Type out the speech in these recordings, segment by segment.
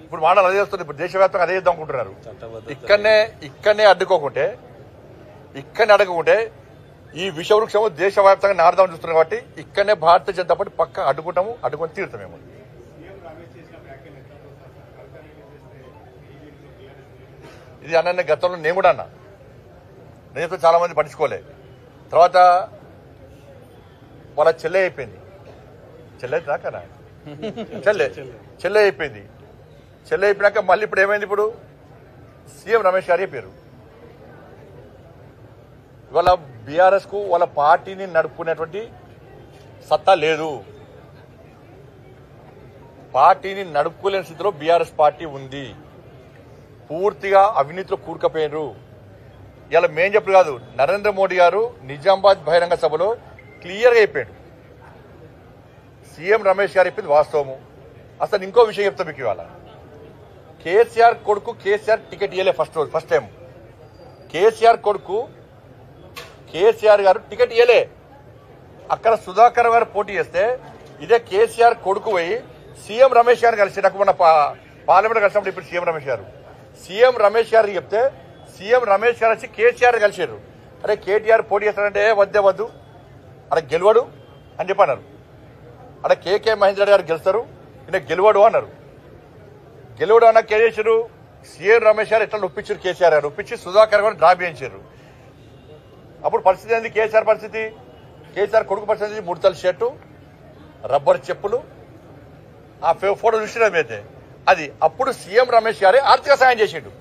ఇప్పుడు మాటలు అదే చేస్తుంది. ఇప్పుడు దేశవ్యాప్తంగా అదే చేద్దాం అనుకుంటున్నారు. ఇక్కడనే అడ్డుకోకుంటే ఈ విషవృక్షము దేశవ్యాప్తంగా నారదాం చూస్తున్నారు. కాబట్టి ఇక్కడనే భారతీయ జనతా పార్టీ పక్క అడ్డుకొని తీరుతామేమో. ఇది అన్న గతంలో నేను కూడా అన్నా. నేను చాలా మంది పట్టించుకోలే. తర్వాత వాళ్ళ చెల్లె అయిపోయింది. చెల్లె అయిపోయింది. చెల్లె అయిపోయినాక మళ్ళీ ఇప్పుడు ఏమైంది? ఇప్పుడు సీఎం రమేష్ గారు చెప్పారు. ఇవాళ బీఆర్ఎస్ కు వాళ్ళ పార్టీని నడుపుకునేటువంటి సత్తా లేదు. పార్టీని నడుపుకోలేని స్థితిలో బీఆర్ఎస్ పార్టీ ఉంది. పూర్తిగా అవినీతిలో కూరుకుపోయినారు. ఇలా మేం చెప్పు కాదు, నరేంద్ర మోడీ గారు నిజామాబాద్ బహిరంగ సభలో క్లియర్గా చెప్పాడు. సీఎం రమేష్ గారు చెప్పింది వాస్తవము. అసలు ఇంకో విషయం చెప్తా మీకు. ఇవాళ కేసీఆర్ కొడుకు కేసీఆర్ టికెట్ ఇవ్వలే ఫస్ట్ టైం. కేసీఆర్ కొడుకు కేసీఆర్ గారు టికెట్ ఇవ్వలే. అక్కడ సుధాకర్ గారు పోటీ చేస్తే ఇదే కేసీఆర్ కొడుకు పోయి సీఎం రమేష్ గారు కలిసి, నాకు మన పార్లమెంట్ కలిసినప్పుడు ఇప్పుడు సీఎం రమేష్ గారు చెప్తే సీఎం రమేష్ గారు వచ్చి కేసీఆర్ కలిసారు. అరే కేటీఆర్ పోటీ చేస్తారంటే వద్దు అక్కడ గెలవడు అని చెప్పన్నారు. అక్కడ కేకే మహేందర్ రెడ్డి గారు గెలుస్తారు, ఈయన గెలవడు అన్నారు. గెలవడు అన్న చేశారు. సీఎం రమేష్ గారు ఎట్లా ఒప్పించారు? కేసీఆర్ గారు ఒప్పించి సుధాకర్ గారు డ్రాప్ చేయించారు. అప్పుడు పరిస్థితి ఏంది? కేసీఆర్ పరిస్థితి, కేసీఆర్ కొడుకు పరిస్థితి 3 తల షర్టు, రబ్బర్ చెప్పులు, ఆ ఫోటో చూసినా అయితే అది. అప్పుడు సీఎం రమేష్ గారే ఆర్థిక సాయం చేసిండు.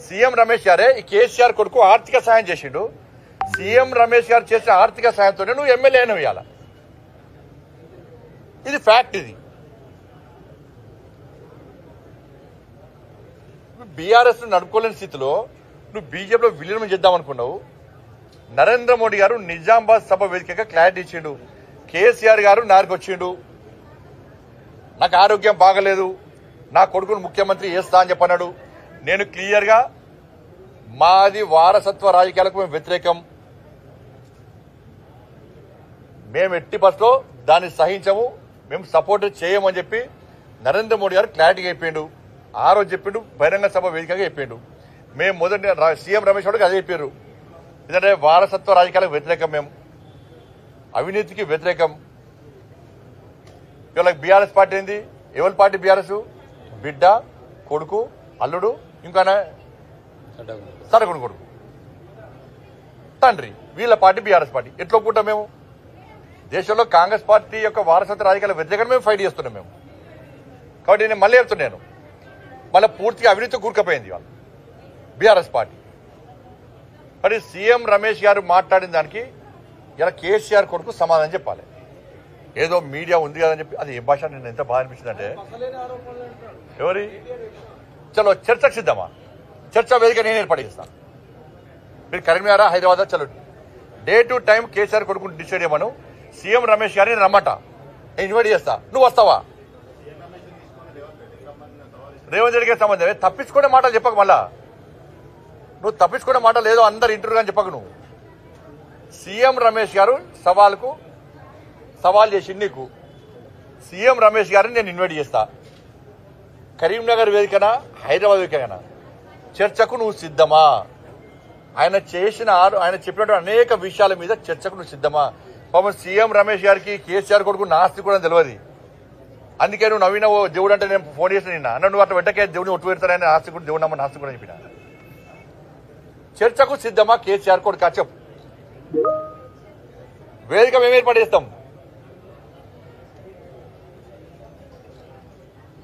సీఎం రమేష్ గారే ఈ కేసీఆర్ కొడుకు ఆర్థిక సాయం చేసిండు. సీఎం రమేష్ గారు చేసిన ఆర్థిక సాయంతోనే నువ్వు ఎమ్మెల్యే అయినవు. ఇవాళ ఇది ఫ్యాక్ట్. ఇది బీఆర్ఎస్ నడుపుకోలేని స్థితిలో నువ్వు బీజేపీలో విలీనం చేద్దాం అనుకున్నావు. నరేంద్ర మోడీ గారు నిజామాబాద్ సభ వేదికగా క్లారిటీ ఇచ్చిండు. కేసీఆర్ గారు నారికి వచ్చిండు, నాకు ఆరోగ్యం బాగలేదు, నా కొడుకును ముఖ్యమంత్రి చేస్తా అని చెప్పన్నాడు. నేను క్లియర్ గా మాది వారసత్వ రాజకీయాలకు మేము వ్యతిరేకం, మేము ఎట్టి బస్లో దాన్ని సహించము, మేము సపోర్ట్ చేయమని చెప్పి నరేంద్ర మోడీ గారు క్లారిటీగా చెప్పిండు. ఆ రోజు చెప్పిండు, బహిరంగ సభ వేదికగా చెప్పిండు. మేము మొదటి సీఎం రమేష్ గారికి అదే చెప్పారు. ఎందుకంటే వారసత్వ రాజకీయాలకు వ్యతిరేకం, మేము అవినీతికి వ్యతిరేకం. ఇవాళ బీఆర్ఎస్ పార్టీ ఏంది? ఎవరి పార్టీ బీఆర్ఎస్? బిడ్డ, కొడుకు, అల్లుడు, ఇంకా సరకుడు కొడుకు, తండ్రి, వీళ్ళ పార్టీ బీఆర్ఎస్ పార్టీ. ఎట్లా ఒప్పుకుంటాం మేము? దేశంలో కాంగ్రెస్ పార్టీ యొక్క వారసత్వ రాజకీయాల వ్యతిరేకంగా మేము ఫైట్ చేస్తున్నాం మేము. కాబట్టి నేను మళ్ళీ చెప్తున్నాను, మళ్ళీ పూర్తిగా అవినీతి కూరుకుపోయింది వాళ్ళు బీఆర్ఎస్ పార్టీ. మరి సీఎం రమేష్ గారు మాట్లాడిన దానికి ఇలా కేసీఆర్ కొడుకు సమాధానం చెప్పాలి. ఏదో మీడియా ఉంది కదని చెప్పి అది ఏ భాష నేను ఎంత బాగా అనిపించింది అంటే, ఎవరి చలో చర్చకు సిద్ధమా? చర్చ వేదిక నేను ఏర్పాటు చేస్తాను. మీరు కరీంనగర్, హైదరాబాద్ చలో డే టు టైం కేసీఆర్ కొడుకుని డిసైడ్ చేయమను. సీఎం రమేష్ గారిని రమ్మట, నేను ఇన్వైట్ చేస్తా. నువ్వు వస్తావా? రేవంత్ రెడ్డికి సంబంధం తప్పించుకునే మాటలు చెప్పక, మళ్ళా నువ్వు తప్పించుకునే మాటలు ఏదో అందరు ఇంటర్వ్యూ అని చెప్పకు. నువ్వు సీఎం రమేష్ గారు సవాల్ చేసి నీకు సీఎం రమేష్ గారిని నేను ఇన్వైట్ చేస్తా. కరీంనగర్ వేదికనా, హైదరాబాద్ వేదికనా, చర్చకు నువ్వు సిద్ధమా? ఆయన చెప్పినటువంటి అనేక విషయాల మీద చర్చకు నువ్వు సిద్ధమా? పాపం సీఎం రమేష్ గారికి కేసీఆర్ కొడుకు నాస్తి కూడా తెలియదు. అందుకే నువ్వు నవీన దేవుడు అంటే నేను ఫోన్ చేసిన నిన్న అన్న, నువ్వు అట్లా వెంటకే దేవుడిని ఒట్టు పెడతానని ఆస్తి కూడా దేవుడు నమ్మ నాస్తి కూడా చెప్పిన. చర్చకు సిద్ధమా కేసీఆర్ కొడుకు? చెప్పు. వేదిక మేము ఏర్పాటు చేస్తాం.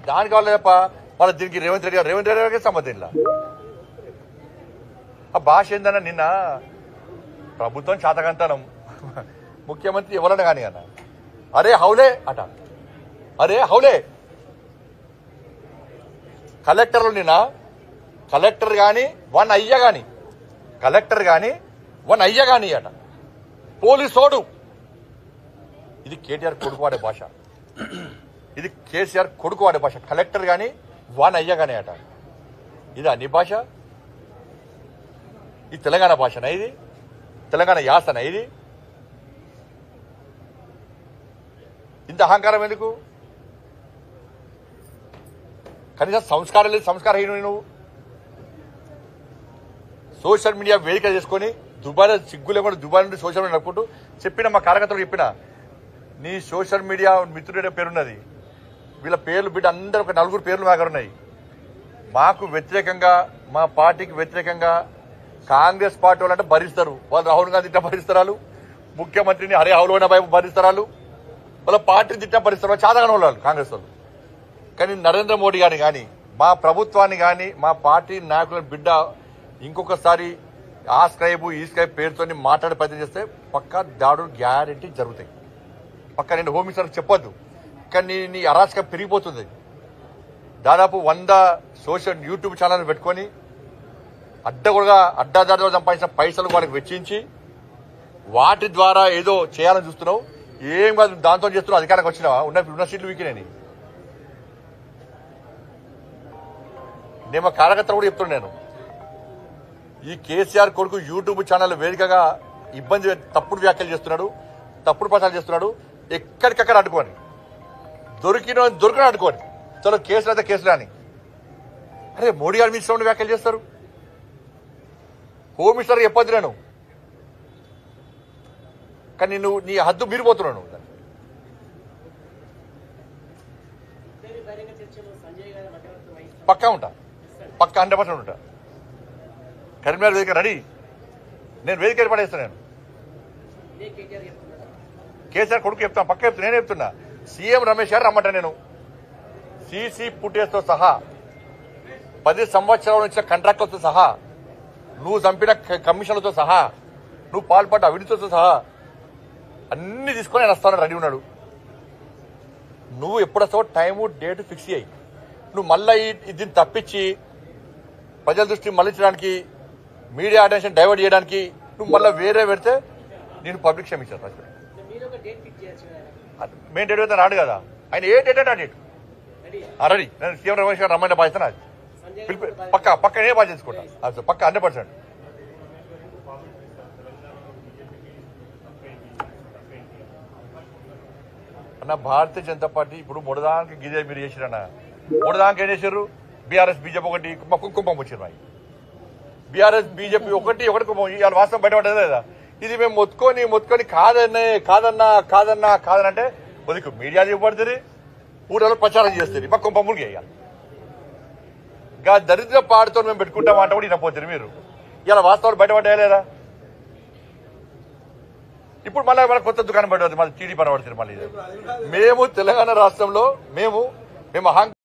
దానికి వాళ్ళ తప్ప వాళ్ళ దీనికి రేవంత్ రెడ్డి గారికి సంబంధం ఇలా. ఆ భాష ఏందన్నా, నిన్న ప్రభుత్వం శాతకంతనం, ముఖ్యమంత్రి ఎవరన్నా కానీ అన్న, అరే హౌలే అట, అరే హౌలే. కలెక్టర్లు నిన్న కలెక్టర్ గాని వన్ అయ్య గాని, కలెక్టర్ గాని వన్ అయ్య గాని అట, పోలీసోడు. ఇది కేటీఆర్ కొడుకు వాడే భాష, ఇది కేసీఆర్ కొడుకు వాడే భాష. కలెక్టర్ గాని వన్ అయ్య గాని అట. ఇది అన్ని భాష? ఇది తెలంగాణ భాషనా? ఇది తెలంగాణ యాసనా? ఇది ఇంత అహంకారం ఎందుకు? కనీసం సంస్కారం లేదు, సంస్కారహీనుడు నువ్వు. సోషల్ మీడియా వేదిక చేసుకుని దుబాయ్ సిగ్గు లేకుండా దుబాయ్ నుండి సోషల్ మీడియా నడుపుకుంటూ చెప్పిన మా కార్యకర్తలు చెప్పిన నీ సోషల్ మీడియా మిత్రుడే పేరున్నది, వీళ్ళ పేర్లు బిడ్డ అందరూ ఒక 4 పేర్లు మా దగ్గర ఉన్నాయి. మాకు వ్యతిరేకంగా మా పార్టీకి వ్యతిరేకంగా కాంగ్రెస్ పార్టీ వాళ్ళంటే భరిస్తారు. వాళ్ళు రాహుల్ గాంధీ తిట్టా భరిస్తారు, ముఖ్యమంత్రిని హరే హౌలోన వైపు భరిస్తారు, వాళ్ళ పార్టీని తిట్టా భరిస్తారు. చాదగానే వాళ్ళు కాంగ్రెస్ వాళ్ళు. కానీ నరేంద్ర మోడీ గారిని కానీ మా ప్రభుత్వాన్ని కానీ మా పార్టీ నాయకుల బిడ్డ ఇంకొకసారి ఆ స్క్రైబు ఈ స్క్రైబ్ పేరుతో మాట్లాడే ప్రయత్నం చేస్తే పక్కా దాడులు గ్యారెంటీ జరుగుతాయి. పక్కా నేను హోమ్ మినిస్టర్ చెప్పొద్దు, కానీ నీ అరాచకం పెరిగిపోతుంది. దాదాపు 100 సోషల్ యూట్యూబ్ ఛానల్ పెట్టుకొని అడ్డాదారుగా సంపాదించిన పైసలు వాళ్ళకి వెచ్చించి వాటి ద్వారా ఏదో చేయాలని చూస్తున్నావు. ఏం కాదు, దాంతో చేస్తున్నావు. అధికారానికి వచ్చినావా? ఉన్న సీట్లు వీకినేని నేను మా కార్యకర్తలు కూడా చెప్తున్నాను. నేను ఈ కేసీఆర్ కొడుకు యూట్యూబ్ ఛానల్ వేదికగా తప్పుడు వ్యాఖ్యలు చేస్తున్నాడు, తప్పుడు ప్రచారం చేస్తున్నాడు. ఎక్కడికక్కడ అడ్డుకోని దొరికిన అడ్డుకోని చలో కేసులు అయితే కేసులు అని. అరే మోడీ గారు మీ ఇష్టం వ్యాఖ్యలు చేస్తారు. హోమ్ మినిస్టర్ చెప్పొద్దు నేను, కానీ నువ్వు నీ హద్దు మీరిపోతున్నావు. పక్కా ఉంటా, పక్కా 100% ఉంటా. కరీంనగర్ వేదిక రెడీ, నేను వేదిక ఏర్పడేస్తాను. నేను కేసీఆర్ కొడుకు చెప్తాను, పక్క చెప్తున్నా, నేను చెప్తున్నా. సీఎం రమేష్ గారు రమ్మంటా. నేను సీసీ ఫుటేజ్తో సహా 10 సంవత్సరాల నుంచి కాంట్రాక్టులతో సహా నువ్వు చంపిన కమిషన్లతో సహా నువ్వు పాల్పడ్డ అవినీతితో సహా అన్ని తీసుకొని నేను వస్తాను, రెడీ ఉన్నాడు. నువ్వు ఎప్పుడొస్తావో టైము డేట్ ఫిక్స్ అయ్యి నువ్వు మళ్ళీ దీన్ని తప్పించి ప్రజల దృష్టి మళ్లించడానికి మీడియా అటెన్షన్ డైవర్ట్ చేయడానికి నువ్వు మళ్ళీ వేరే పెడితే నేను పబ్లిక్ క్షమించాను. మెయిన్ డేట్ అయితే రాడు కదా ఆయన. ఏ డేట్ అంటే ఆ డేట్ రెడీ. నేను సీఎం రమేష్ గారు రమ్మని బాధ్యత నాది. పక్క నేనే బాధ్యత తీసుకుంటా, పక్క 100%. అన్న భారతీయ జనతా పార్టీ ఇప్పుడు మొడదానికి గిదే మీరు చేసిరన్న. మొడదానికి ఏం చేశారు? బీఆర్ఎస్ బీజేపీ ఒకటి కుంకుమం వచ్చారు. మా బీఆర్ఎస్ బీజేపీ ఒకటి కుంభం. ఇవాళ వాస్తవం బయటపడేది లేదా? ఇది మేము మొత్తుకొని కాదనంటే వదికు మీడియా చెప్పబడుతుంది, ఊళ్ళలో ప్రచారం చేస్తుంది. మా కుంభములు చేయాలి. ఇంకా దరిద్ర పాడుతో మేము పెట్టుకుంటామంటే కూడా వినపోతుంది మీరు. ఇలా వాస్తవాలు బయటపడ్డా లేదా? ఇప్పుడు మళ్ళీ మన కొత్త దుకాణం పడవద్దు, మళ్ళీ టీడీ పడబడుతుంది. మళ్ళీ మేము తెలంగాణ రాష్ట్రంలో మేము అహంకారం